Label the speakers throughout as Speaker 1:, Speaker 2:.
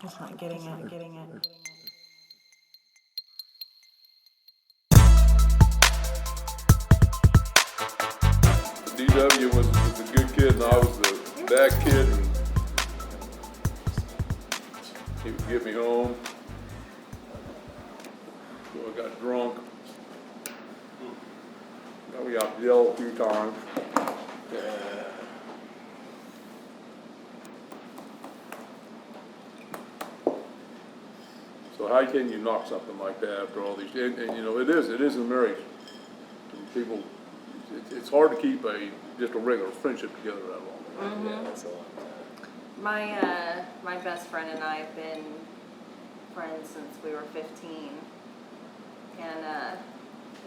Speaker 1: It's not getting it.
Speaker 2: DW was a good kid, and I was the bad kid, and he would get me home. So I got drunk. Now we got yelled a few times. So how can you knock something like that after all these? And you know, it is a marriage. And people, it's hard to keep just a regular friendship together that long.
Speaker 1: Mm-hmm.
Speaker 3: Yeah, that's a long time.
Speaker 1: My best friend and I have been friends since we were 15, and I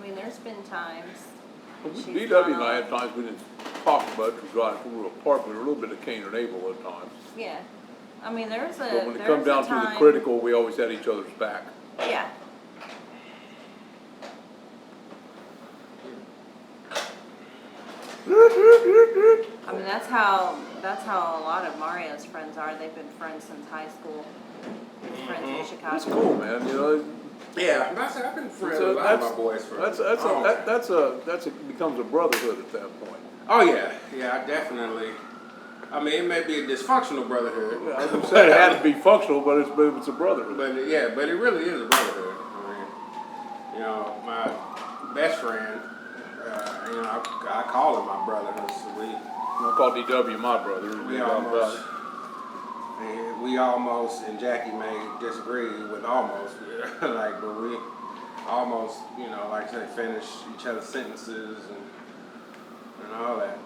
Speaker 1: mean, there's been times.
Speaker 2: DW and I had times we didn't talk much. We grew apart. We were a little bit of Cain and Abel at times.
Speaker 1: Yeah, I mean, there's a.
Speaker 2: But when it comes down to the critical, we always had each other's back.
Speaker 1: Yeah. I mean, that's how a lot of Mario's friends are. They've been friends since high school. Friends in Chicago.
Speaker 2: That's cool, man. You know.
Speaker 4: Yeah, I've been friends with a lot of my boys for.
Speaker 2: That's becomes a brotherhood at that point.
Speaker 4: Oh yeah, definitely. I mean, it may be a dysfunctional brotherhood.
Speaker 2: Yeah, I was gonna say it had to be functional, but it's a brotherhood.
Speaker 4: But it really is a brotherhood. I mean, you know, my best friend, you know, I call him my brother.
Speaker 2: I call DW my brother.
Speaker 4: We almost, and Jackie may disagree with almost, like, but we almost, you know, like I say, finish each other's sentences and all that.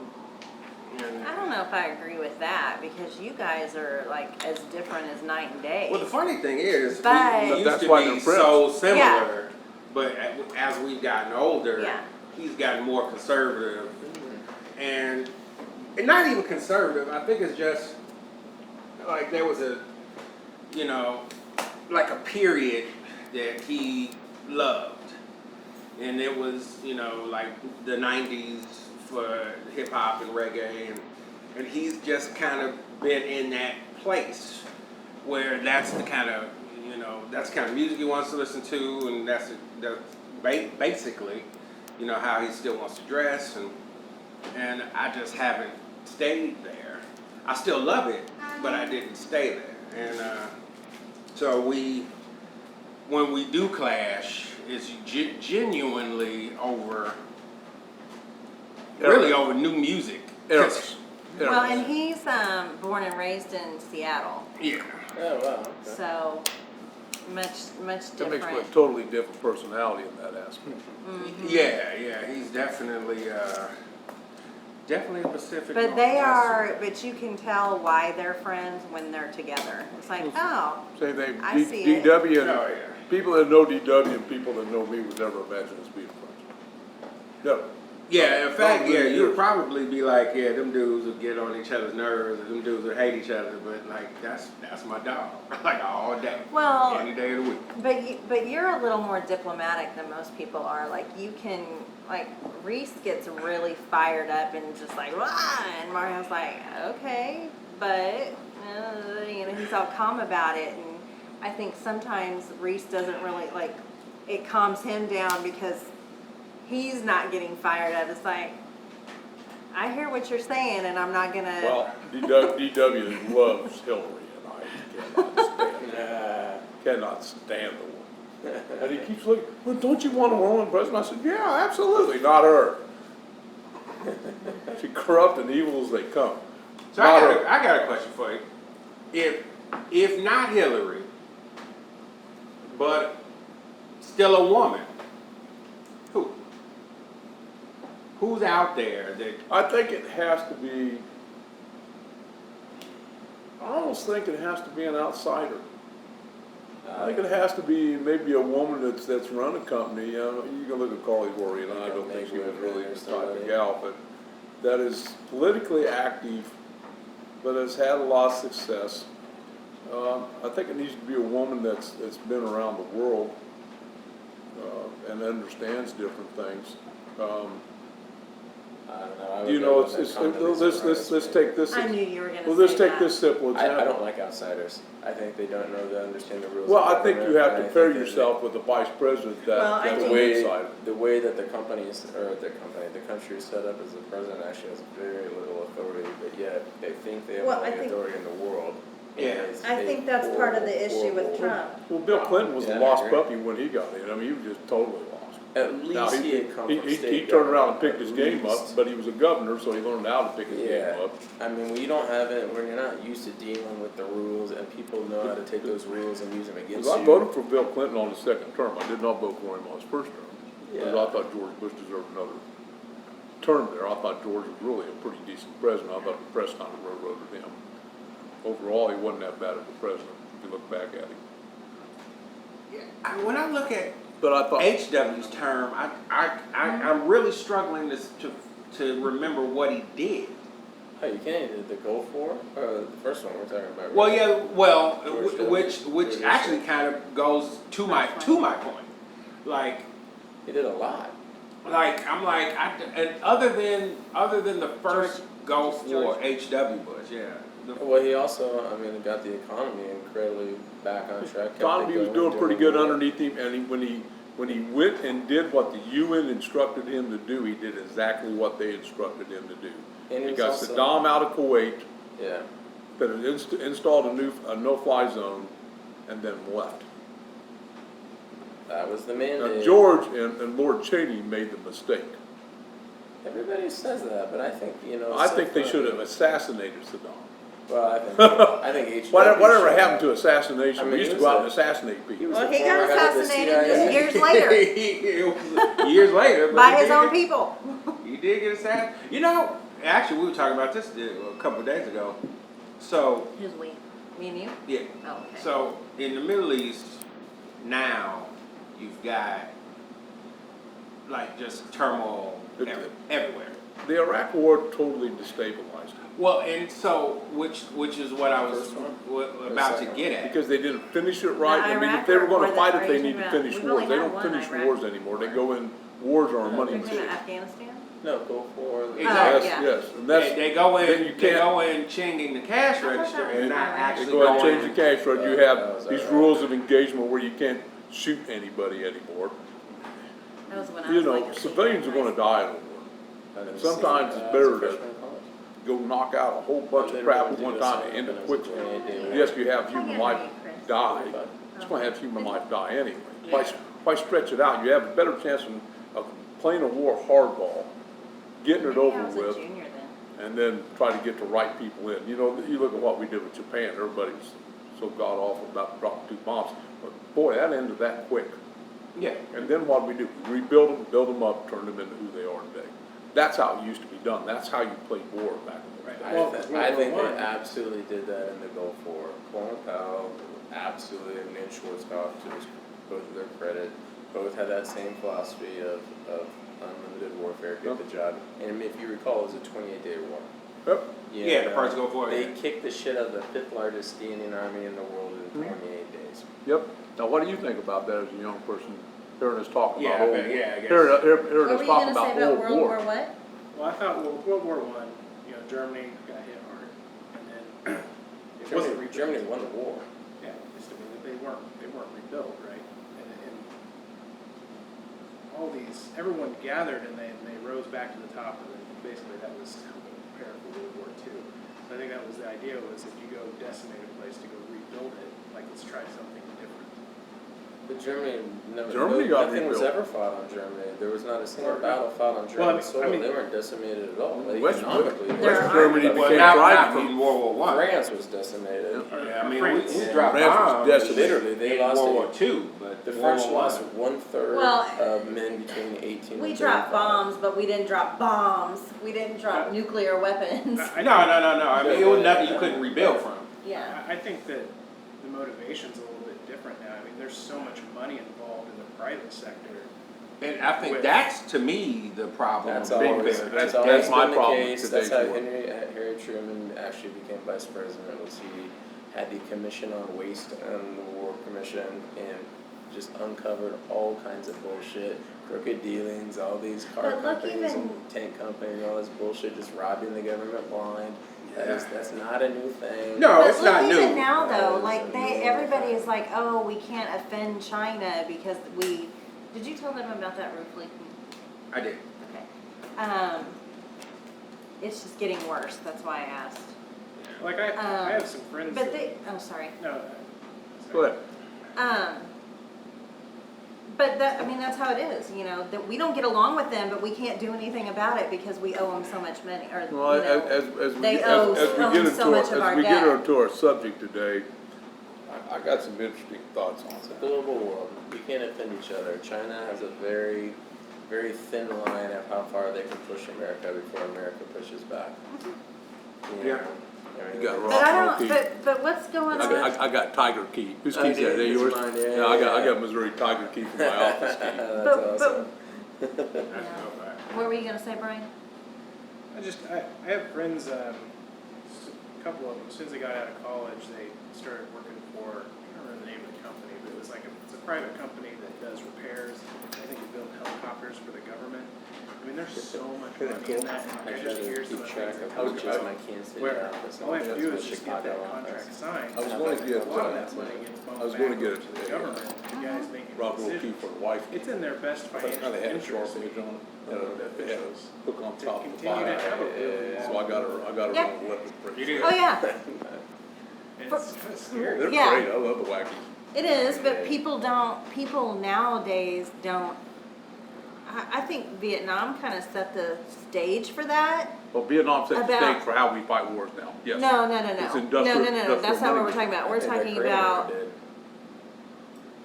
Speaker 4: And,
Speaker 1: I don't know if I agree with that because you guys are like as different as night and day.
Speaker 4: well, the funny thing is,
Speaker 1: But-
Speaker 4: we used
Speaker 2: That's
Speaker 4: to
Speaker 2: why
Speaker 4: be
Speaker 2: they're friends.
Speaker 4: so similar,
Speaker 1: Yeah.
Speaker 4: but as we've gotten older,
Speaker 1: Yeah.
Speaker 4: he's gotten more conservative, and not even conservative. I think it's just like there was a, you know, like a period that he loved, and it was, you know, like the '90s for hip hop and reggae, and he's just kind of been in that place where that's the kind of, you know, that's the kind of music he wants to listen to, and that's basically, you know, how he still wants to dress, and I just haven't stayed there. I still love it, but I didn't stay there, and so when we do clash, it's genuinely over. Really over new music.
Speaker 2: Eras.
Speaker 1: Well, and he's born and raised in Seattle,
Speaker 4: Yeah.
Speaker 3: Oh, wow. Okay.
Speaker 1: so much
Speaker 2: That makes
Speaker 1: different.
Speaker 2: for a totally different personality in that aspect.
Speaker 1: Mm-hmm.
Speaker 4: Yeah, he's definitely a Pacific.
Speaker 1: But they
Speaker 4: Northwest.
Speaker 1: are. But you can tell why they're friends when they're together. It's like, oh,
Speaker 2: Same thing.
Speaker 1: I see it.
Speaker 2: DW and
Speaker 4: Oh, yeah.
Speaker 2: people that know DW and people that know me would never imagine us being friends. No.
Speaker 4: Yeah, in fact,
Speaker 2: Probably
Speaker 4: yeah, you'd
Speaker 2: years.
Speaker 4: probably be like, yeah, them dudes would get on each other's nerves, and them dudes would hate each other, but like that's my dog, like all day,
Speaker 1: Well,
Speaker 4: any day of the week.
Speaker 1: but you're a little more diplomatic than most people are. Like you can, like Reese gets really fired up and just like, wah, and Mario's like, okay, but you know, he's all calm about it. And I think sometimes Reese doesn't really like. It calms him down because he's not getting fired up. It's like, I hear what you're saying, and I'm not gonna.
Speaker 2: Well, DW loves Hillary, and I cannot stand the woman. And he keeps looking, well, don't you want a woman president? I said, yeah, absolutely, not her. She's corrupt and evil as they come.
Speaker 4: So I got a question for you. If not Hillary, but still a woman, who's out there that?
Speaker 2: I think it has to be, I almost think it has to be an outsider. I think it has to be maybe a woman that's run a company. You know, you can look at Carly Worry, and I don't think she was really this type of gal, but that is politically active, but has had a lot of success. I think it needs to be a woman that's been around the world and understands different things.
Speaker 3: I don't know. I would
Speaker 2: You
Speaker 3: go
Speaker 2: know,
Speaker 3: with
Speaker 2: it's,
Speaker 3: that Condoleezza
Speaker 2: let's
Speaker 3: Rice,
Speaker 2: take this.
Speaker 1: I knew you were gonna
Speaker 2: Well, let's
Speaker 1: say
Speaker 2: take
Speaker 1: that.
Speaker 2: this simple
Speaker 3: I
Speaker 2: example.
Speaker 3: don't like outsiders. I think they don't know, they understand the rules.
Speaker 2: Well,
Speaker 3: of
Speaker 2: I think you
Speaker 3: government,
Speaker 2: have to
Speaker 3: and I
Speaker 2: pair
Speaker 3: think that
Speaker 2: yourself with the vice president
Speaker 1: Well, I
Speaker 2: that's
Speaker 3: the
Speaker 1: think-
Speaker 2: an
Speaker 3: way,
Speaker 2: insider.
Speaker 3: the way that the country is set up as the president actually has very little authority, but yet they think they have
Speaker 1: Well,
Speaker 3: all
Speaker 1: I
Speaker 3: the
Speaker 1: think-
Speaker 3: authority in the world.
Speaker 4: Yeah.
Speaker 3: And it's
Speaker 1: I
Speaker 3: a
Speaker 1: think that's part of the issue with
Speaker 3: horrible-
Speaker 1: Trump.
Speaker 2: Well, Bill Clinton was
Speaker 3: Yeah,
Speaker 2: a
Speaker 3: I
Speaker 2: lost
Speaker 3: agree.
Speaker 2: puppy when he got in. I mean, he was just totally lost.
Speaker 3: At
Speaker 2: Now,
Speaker 3: least he had come from
Speaker 2: he
Speaker 3: state
Speaker 2: turned around and
Speaker 3: government,
Speaker 2: picked
Speaker 3: at
Speaker 2: his game up,
Speaker 3: least.
Speaker 2: but he was a governor, so he learned how to pick his
Speaker 3: Yeah.
Speaker 2: game up.
Speaker 3: I mean, when you don't have it, when you're not used to dealing with the rules and people know how to take those rules and use them against
Speaker 2: Because I
Speaker 3: you.
Speaker 2: voted for Bill Clinton on his second term. I did not vote for him on his first term. Because
Speaker 3: Yeah.
Speaker 2: I thought George Bush deserved another term there. I thought George was really a pretty decent president. I thought the press kind of railroaded him. Overall, he wasn't that bad of a president, if you look back at him.
Speaker 4: When I look at
Speaker 2: But I thought,
Speaker 4: HW's term, I'm really struggling to remember what he did.
Speaker 3: Oh, you can't do the Gulf War? The first one we're talking about. Right?
Speaker 4: Well, yeah, well,
Speaker 3: George W.
Speaker 4: which
Speaker 3: George
Speaker 4: actually
Speaker 3: W.
Speaker 4: kind of goes to my point. Like
Speaker 3: He did a lot.
Speaker 4: I'm like, and other than the first Gulf War, H.W. Bush, yeah.
Speaker 3: Well, he also, I mean, got the economy incredibly back on track. kept it
Speaker 2: economy was
Speaker 3: going,
Speaker 2: doing pretty good
Speaker 3: well.
Speaker 2: underneath him, and when he went and did what the UN instructed him to do, he did exactly what they instructed him to do.
Speaker 3: And
Speaker 2: He
Speaker 3: was
Speaker 2: got
Speaker 3: also-
Speaker 2: Saddam out of Kuwait,
Speaker 3: Yeah.
Speaker 2: that installed a no-fly zone, and then left.
Speaker 3: That was the
Speaker 2: Now,
Speaker 3: mandate.
Speaker 2: George and Lord Cheney made the mistake.
Speaker 3: Everybody says that, but I think, you know.
Speaker 2: I
Speaker 3: so
Speaker 2: think they
Speaker 3: far-
Speaker 2: should have assassinated Saddam.
Speaker 3: Well, I think H.W.
Speaker 2: Whatever
Speaker 3: should-
Speaker 2: happened to assassination,
Speaker 3: I mean,
Speaker 2: we used
Speaker 3: he
Speaker 2: to go
Speaker 3: was
Speaker 2: out
Speaker 3: a-
Speaker 2: and assassinate people.
Speaker 1: Well,
Speaker 3: the
Speaker 1: he got
Speaker 3: former head of the
Speaker 1: assassinated
Speaker 3: CIA.
Speaker 1: just years later
Speaker 4: It was years later. but
Speaker 1: by
Speaker 4: he
Speaker 1: his
Speaker 4: did
Speaker 1: own
Speaker 4: get-
Speaker 1: people.
Speaker 4: He did get assassinated. You know, actually, we were talking about this a couple of days ago. So,
Speaker 1: Who's we? Me and you?
Speaker 4: yeah.
Speaker 1: Oh, okay.
Speaker 4: So, in the Middle East, now, you've got, like, just turmoil everywhere.
Speaker 2: The Iraq War totally destabilized him
Speaker 4: Well, and so, which is what I was
Speaker 3: First one?
Speaker 4: about to
Speaker 3: second
Speaker 4: get at.
Speaker 2: because they didn't finish it right. I mean,
Speaker 1: Iraq
Speaker 2: if they were
Speaker 1: war
Speaker 2: going to
Speaker 1: that
Speaker 2: fight
Speaker 1: are
Speaker 2: it,
Speaker 1: you
Speaker 2: they need to
Speaker 1: talking
Speaker 2: finish
Speaker 1: about? We've
Speaker 2: wars.
Speaker 1: only
Speaker 2: They
Speaker 1: had
Speaker 2: don't
Speaker 1: one
Speaker 2: finish
Speaker 1: Iraq
Speaker 2: wars anymore. They go in, wars are a money
Speaker 1: You're talking
Speaker 2: machine.
Speaker 1: about Afghanistan?
Speaker 3: No, Gulf War.
Speaker 4: Exactly.
Speaker 2: Yes,
Speaker 1: yeah.
Speaker 2: yes, and that's,
Speaker 4: They go in,
Speaker 2: then you
Speaker 4: they
Speaker 2: can't-
Speaker 4: go in changing the cash register and not
Speaker 2: they
Speaker 4: actually
Speaker 2: go ahead and
Speaker 4: going.
Speaker 2: change the cash register. You
Speaker 3: That
Speaker 2: have
Speaker 3: was
Speaker 2: these
Speaker 3: Iraq.
Speaker 2: rules of engagement where you can't shoot anybody anymore.
Speaker 1: That was when I
Speaker 2: You
Speaker 1: was
Speaker 2: know,
Speaker 1: like a
Speaker 2: civilians are
Speaker 1: senior
Speaker 2: going
Speaker 1: in
Speaker 2: to die in a war. And sometimes it's better to go knock out a whole bunch of crap at one time and end it quickly. Yes, you have human life die. It's going to have human life die anyway. Why stretch it out? You have a better chance of playing a war hardball, getting it
Speaker 1: Maybe I
Speaker 2: over
Speaker 1: was a
Speaker 2: with,
Speaker 1: junior then.
Speaker 2: and then try to get the right people in. You know, you look at what we did with Japan. Everybody was so god awful about dropping 2 bombs. But boy, that ended that quick.
Speaker 4: Yeah.
Speaker 2: And then what do? We rebuild them, build them up, turn them into who they are today. That's how it used to be done. That's how you played war back in the day.
Speaker 3: I think they absolutely did that in the Gulf War. Colin Powell, absolutely, and Nate Schwarzkopf, to both of their credit, both had that same philosophy of unlimited warfare, get the job. And if you recall, it was a 28-day war.
Speaker 2: Yep.
Speaker 4: Yeah, the first Gulf War.
Speaker 3: They kicked the shit out of the 5th largest standing army in the world in 28 days.
Speaker 2: Yep. Now, what do you think about that as a young person, hearing us talk
Speaker 4: Yeah,
Speaker 2: about
Speaker 4: I
Speaker 2: old,
Speaker 4: guess.
Speaker 2: hearing
Speaker 1: What
Speaker 2: us
Speaker 1: were you
Speaker 2: talk
Speaker 1: gonna say
Speaker 2: about
Speaker 1: about
Speaker 2: old
Speaker 1: World War
Speaker 2: war?
Speaker 1: what?
Speaker 5: Well, I thought World War I, Germany got hit hard, and then it wasn't rebuilt.
Speaker 3: Germany won the war.
Speaker 5: Yeah, just, I mean, they weren't rebuilt, right? And all these, everyone gathered and they rose back to the top, and then basically that was prepared for World War II. So I think that was the idea, was if you go decimate a place to go rebuild it, like let's try something different.
Speaker 3: But Germany never.
Speaker 2: Germany got
Speaker 3: nothing was
Speaker 2: rebuilt.
Speaker 3: ever fought on Germany. There was not a single
Speaker 5: Or-
Speaker 3: battle fought on German
Speaker 5: Well, I mean-
Speaker 3: soil.
Speaker 5: I mean-
Speaker 3: They weren't decimated at all. Like,
Speaker 2: West
Speaker 3: economically, they
Speaker 1: West
Speaker 3: were-
Speaker 2: Germany
Speaker 4: Well,
Speaker 2: became
Speaker 4: not
Speaker 2: thriving.
Speaker 4: in World War One.
Speaker 3: France was decimated.
Speaker 4: Yeah, I mean,
Speaker 5: France.
Speaker 4: we
Speaker 3: Yeah.
Speaker 4: dropped
Speaker 2: France was
Speaker 4: bombs.
Speaker 2: decimated.
Speaker 3: Literally, they
Speaker 4: in
Speaker 3: lost
Speaker 4: World
Speaker 3: it.
Speaker 4: War Two, but
Speaker 3: The
Speaker 4: World
Speaker 3: French
Speaker 4: War
Speaker 3: lost
Speaker 4: One.
Speaker 3: 1/3
Speaker 1: Well,
Speaker 3: of men between 18
Speaker 1: We
Speaker 3: and
Speaker 1: dropped
Speaker 3: 35.
Speaker 1: bombs, but we didn't drop bombs. We didn't drop nuclear weapons.
Speaker 5: I
Speaker 4: No. I mean, it was nothing you couldn't rebuild from.
Speaker 1: Yeah.
Speaker 5: I think that the motivation's a little bit different now. I mean, there's so much money involved in the private sector.
Speaker 4: And I think that's, to me, the problem.
Speaker 3: That's
Speaker 4: Big
Speaker 3: always,
Speaker 4: picture.
Speaker 3: that's
Speaker 2: That's
Speaker 3: always
Speaker 2: my
Speaker 3: been the
Speaker 2: problem
Speaker 3: case.
Speaker 2: with
Speaker 3: That's how
Speaker 2: today's
Speaker 3: Harry Truman actually became vice president. Was he had the Commission on Waste and the War Commission, and just uncovered all kinds of bullshit, crooked dealings, all these car
Speaker 1: But look,
Speaker 3: companies
Speaker 1: even-
Speaker 3: and tank companies, all this bullshit, just robbing the government blind. That's not a new thing.
Speaker 4: No,
Speaker 1: But
Speaker 4: it's not
Speaker 1: look,
Speaker 4: new.
Speaker 1: even now
Speaker 3: That
Speaker 1: though,
Speaker 3: is
Speaker 1: like
Speaker 3: a new
Speaker 1: everybody
Speaker 3: thing.
Speaker 1: is like, oh, we can't offend China because we. Did you tell them about that roof leak?
Speaker 4: I did.
Speaker 1: Okay. It's just getting worse. That's why I asked.
Speaker 5: Like I have some friends.
Speaker 1: But they. Oh, sorry.
Speaker 5: No.
Speaker 2: Go ahead.
Speaker 1: But that, I mean, that's how it is, you know, that we don't get along with them, but we can't do anything about it because we owe them so much money, or,
Speaker 2: Well,
Speaker 1: you know,
Speaker 2: as we
Speaker 1: they
Speaker 2: get
Speaker 1: owe
Speaker 2: into
Speaker 1: so much of our
Speaker 2: as we get
Speaker 1: debt.
Speaker 2: into our subject today, I got some interesting thoughts on
Speaker 3: It's a
Speaker 2: that.
Speaker 3: global world. We can't offend each other. China has a very, very thin line of how far they can push America before America pushes back. You
Speaker 4: Yeah.
Speaker 3: know, I mean,
Speaker 2: You got
Speaker 1: But I
Speaker 2: Rock
Speaker 1: don't, but what's going on?
Speaker 2: I got Tiger Key. Whose
Speaker 3: Oh,
Speaker 2: key's
Speaker 3: dude,
Speaker 2: that? That
Speaker 3: it's
Speaker 2: yours?
Speaker 3: mine,
Speaker 2: I
Speaker 3: yeah.
Speaker 2: got Missouri Tiger Key for my office key.
Speaker 3: That's
Speaker 1: But-
Speaker 3: awesome.
Speaker 1: What were you gonna say, Brian?
Speaker 5: I have friends, a couple of them, as soon as they got out of college, they started working for, I don't remember the name of the company, but it was like it's a private company that does repairs. I think they build helicopters for the government. I mean, there's so much money in that.
Speaker 3: I
Speaker 5: I
Speaker 3: try
Speaker 5: just hear
Speaker 3: to
Speaker 5: some
Speaker 3: keep
Speaker 5: of the
Speaker 3: track
Speaker 5: things
Speaker 3: of
Speaker 5: that
Speaker 3: how
Speaker 5: go
Speaker 3: much
Speaker 5: on.
Speaker 3: is my Kansas City
Speaker 5: Where
Speaker 3: office.
Speaker 5: all I have to do
Speaker 3: That's
Speaker 5: is
Speaker 3: the
Speaker 5: just get
Speaker 3: Chicago
Speaker 5: that contract
Speaker 3: office.
Speaker 5: signed.
Speaker 2: I was going to get,
Speaker 5: A lot of that money gets
Speaker 2: I
Speaker 5: bumped
Speaker 2: was going to
Speaker 5: back
Speaker 2: get
Speaker 5: to the government, the guys making
Speaker 2: Rock
Speaker 5: the
Speaker 2: Roll Key
Speaker 5: decisions.
Speaker 2: for the wife.
Speaker 5: It's in their best
Speaker 2: They
Speaker 5: financial
Speaker 2: had a sharp
Speaker 5: interest
Speaker 2: edge on it. They had a hook on
Speaker 5: to
Speaker 2: top of the
Speaker 5: continue to
Speaker 2: bottom.
Speaker 5: have a really
Speaker 2: So I got her
Speaker 1: Yeah.
Speaker 2: on electric print.
Speaker 4: You did?
Speaker 1: Oh, yeah,
Speaker 5: It's scary.
Speaker 2: They're
Speaker 1: Yeah.
Speaker 2: great. I love the wackies.
Speaker 1: it is, but people nowadays don't, I think Vietnam kind of set the stage for that.
Speaker 2: Well, Vietnam set the
Speaker 1: About-
Speaker 2: stage for how we fight wars now. Yes.
Speaker 1: No,
Speaker 2: It's
Speaker 1: no,
Speaker 2: industrial-
Speaker 1: that's not what
Speaker 2: industrial
Speaker 1: we're
Speaker 2: money.
Speaker 1: talking about. We're
Speaker 3: I think the
Speaker 1: talking
Speaker 3: creator
Speaker 1: about
Speaker 3: did.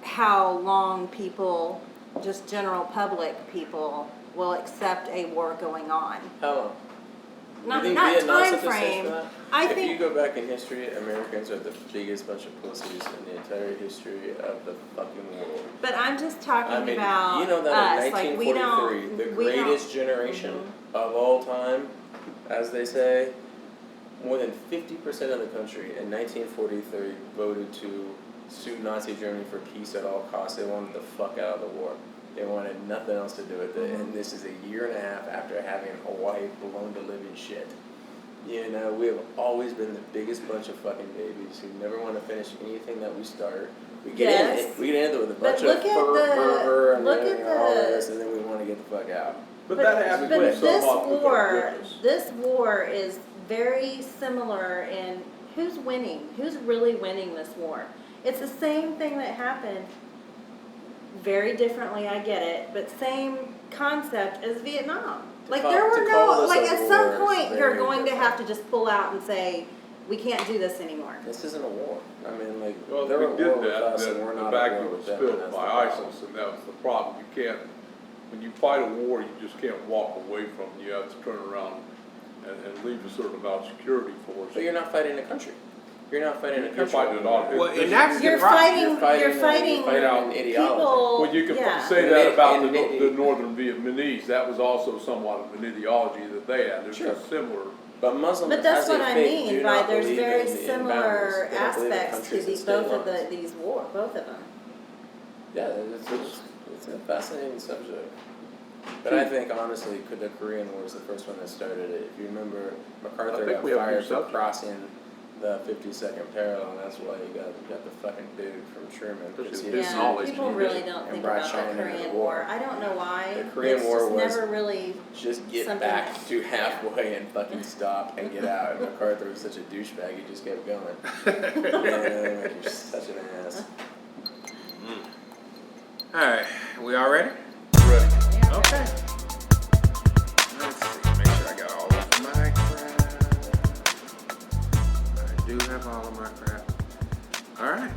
Speaker 1: how long people, just general public people, will accept a war going on.
Speaker 3: How long?
Speaker 1: Not,
Speaker 3: you think
Speaker 1: not
Speaker 3: Vietnam
Speaker 1: time
Speaker 3: set the stage
Speaker 1: frame.
Speaker 3: for that?
Speaker 1: I
Speaker 3: If
Speaker 1: think
Speaker 3: you go back in history, Americans are the biggest bunch of pussies in the entire history of the fucking world.
Speaker 1: but I'm just talking
Speaker 3: I mean,
Speaker 1: about
Speaker 3: you know that
Speaker 1: us.
Speaker 3: in
Speaker 1: Like
Speaker 3: 1943, the greatest generation of all time, as they say, more than 50% of the country in 1943 voted to sue Nazi Germany for peace at all costs. They wanted the fuck out of the war. They wanted nothing else to do with it. And this is a year and a half after having Hawaii blown to living shit. You know, we have always been the biggest bunch of fucking babies who never want to finish anything that we start. We get
Speaker 1: Yes.
Speaker 3: in it, we get into it with a
Speaker 1: But
Speaker 3: bunch
Speaker 1: look
Speaker 3: of
Speaker 1: at
Speaker 3: fervor and
Speaker 1: look at
Speaker 3: you know, all
Speaker 1: the-
Speaker 3: this, and then we want to get the fuck out.
Speaker 2: But that happens
Speaker 1: but
Speaker 2: with
Speaker 1: this
Speaker 2: some with
Speaker 1: war,
Speaker 2: our goodness.
Speaker 1: this war is very similar in who's winning, who's really winning this war. It's the same thing that happened, very differently, I get it, but same concept as Vietnam. Like there were
Speaker 3: to call
Speaker 1: no,
Speaker 3: this
Speaker 1: like
Speaker 3: a
Speaker 1: at some
Speaker 3: war is
Speaker 1: point you're
Speaker 3: very
Speaker 1: going to
Speaker 3: different.
Speaker 1: have to just pull out and say, we can't do this anymore.
Speaker 3: This isn't a war. I mean, like,
Speaker 2: Well,
Speaker 3: they're
Speaker 2: we
Speaker 3: at
Speaker 2: did
Speaker 3: war with
Speaker 2: that,
Speaker 3: us,
Speaker 2: then
Speaker 3: and we're
Speaker 2: the
Speaker 3: not at war
Speaker 2: vacuum
Speaker 3: with
Speaker 2: was
Speaker 3: them. and
Speaker 2: filled
Speaker 3: that's
Speaker 2: by
Speaker 3: the problem.
Speaker 2: ISIS, and that was the problem. You can't, when you fight a war, you just can't walk away from it. You have to turn around and leave a certain amount of security for us.
Speaker 3: But you're not fighting a country. You're not fighting a country.
Speaker 2: You're fighting an army.
Speaker 4: Well, and that's
Speaker 1: You're
Speaker 4: the problem.
Speaker 1: fighting,
Speaker 3: You're fighting
Speaker 1: people,
Speaker 3: ideology.
Speaker 2: Well, you can
Speaker 1: yeah.
Speaker 2: say that about
Speaker 3: And
Speaker 2: the northern Vietnamese. That was also somewhat of an ideology that they had. There's
Speaker 3: Sure.
Speaker 2: a similar.
Speaker 3: But Muslims,
Speaker 1: But that's
Speaker 3: as a
Speaker 1: what I
Speaker 3: faith, do
Speaker 1: mean by
Speaker 3: not
Speaker 1: there's
Speaker 3: believe
Speaker 1: very
Speaker 3: in
Speaker 1: similar
Speaker 3: boundaries. They don't believe in
Speaker 1: aspects to
Speaker 3: countries
Speaker 1: these,
Speaker 3: and state
Speaker 1: both of
Speaker 3: lines.
Speaker 1: these war, both of them.
Speaker 3: Yeah, it's a fascinating subject. But I think, honestly, the Korean War was the first one that started it. If you remember, MacArthur
Speaker 2: I think
Speaker 3: got
Speaker 2: we have a new
Speaker 3: fired for
Speaker 2: subject.
Speaker 3: crossing the 52nd parallel, and that's why you got the fucking dude from Truman.
Speaker 2: Because
Speaker 3: he
Speaker 2: it's
Speaker 3: was
Speaker 1: Yeah,
Speaker 2: knowledge
Speaker 1: people
Speaker 2: and
Speaker 1: really
Speaker 2: vision.
Speaker 1: don't
Speaker 3: And
Speaker 1: think
Speaker 3: brought
Speaker 1: about
Speaker 3: China
Speaker 1: the
Speaker 3: into the
Speaker 1: Korean
Speaker 3: war.
Speaker 1: War. I don't know why.
Speaker 3: The Korean
Speaker 1: It's
Speaker 3: War
Speaker 1: just
Speaker 3: was
Speaker 1: never really.
Speaker 3: Just get
Speaker 1: Something
Speaker 3: back
Speaker 1: else.
Speaker 3: to halfway and fucking stop and get out. And MacArthur was such a douchebag, he just kept going. Man, like, you're such an ass.
Speaker 4: Alright, we all ready?
Speaker 2: Ready.
Speaker 4: Okay. Let's see, make sure I got all of my crap. I do have all of my crap. Alright.